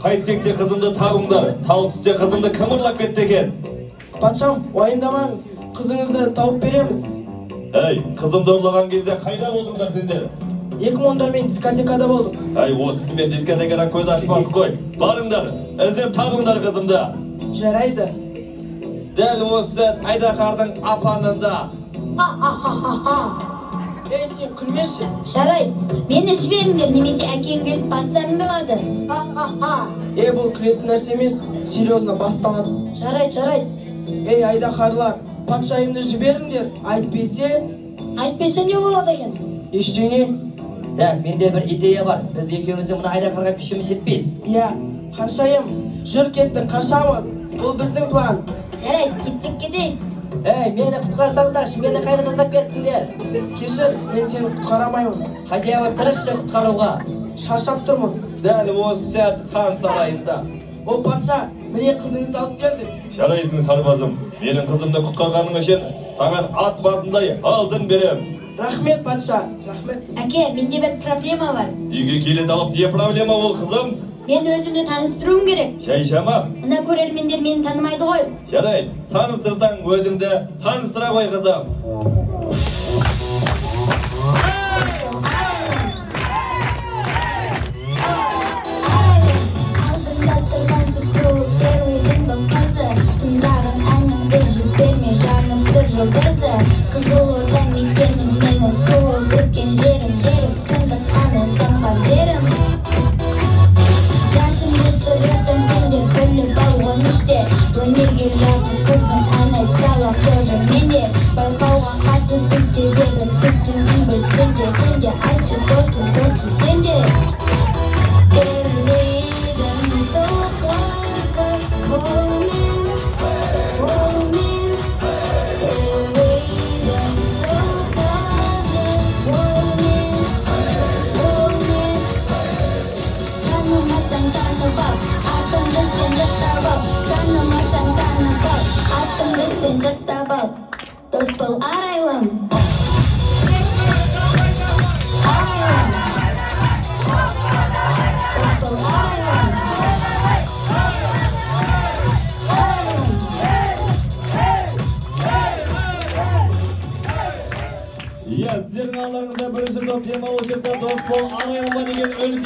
Қайтсекте қызымды табыңдар, тау түсте қызымды кім ұрлап кетті екен? Патшам, уайымдамаңыз, қызыңызды тауып береміз. Әй, қызымды ұрлаған кезде қайда болдыңдар сендер? 2010 мен дискотекада болдық. Әй, осы мен дискотекадан көз ашпадық қой. Барыңдар, іздеп табыңдар қызымды. Жарайды. Дәл осы сәт Айдақардың апанында. Ей, сен күлмеші. Жарай, мені жіберіңдер, немесе әкең келіп бастарыңды алады. Бұл күлетін нәрсе емес, серьезно басталады. Жарайды. Ей, айдақарлар, патшайымды жіберіңдер, Айтпесе не болады екен? Ештеңе. Менде бір идея бар. Біз екеуміздің мұны Айдақарға күшіміз жетпейді. Патшайым, жүр кеттік, қашамыз. Бұл біздің план. Жарайды, кетсек кетейік. Мені құтқарсаңдаршы, мені қайда тастап кеттіңдер? Кешір, мен сені құтқарамаймын. Хозяева тырысшы құтқаруға. Шаршап тұрмын. Дәл осы сәт хан сарайында. О патша, міне қызыңызды алып келдік. Жарайсың сарбазым, менің қызымды құтқарғаның үшін саған ат басындай алтын берем. Рахмет патша, рахмет. Әке, менде бір проблема бар. Үйге келе салып, не проблема ол қызым? Мен өзімді таныстыруым керек. Шай шама. Мына көрермендер мені танымайды ғой. Жарайды, таныстырсаң өзіңді таныстыра ғой қызым. Алдында тұрған сұлу перудің балқасы, тыңдаған әнімді жіберме жанымды жұлдызы. Қызылорда мекенім менің туып өскен жерім, тыңдатқан ізденған жерім. Жасымды сұрасам сендер біліп алған іште, өнерге жақын қызбын ән айтсалар тоже менде. Байқауға қатысу себебі түсінін білсең де, айтшы досым сенде. Перудің сұлу қызы, ол мен. Перудің сұлу қызы, ол мен. Танымасаң танып ал, атымды сен жаттап ал. Танымасаң танып ал, атымды сен жаттап ал. Дос бол арайлым. Дос бол арайлым. Сіздердің алдарыңызда бірінші топ демалушы дос бол арайлыма деген үлкен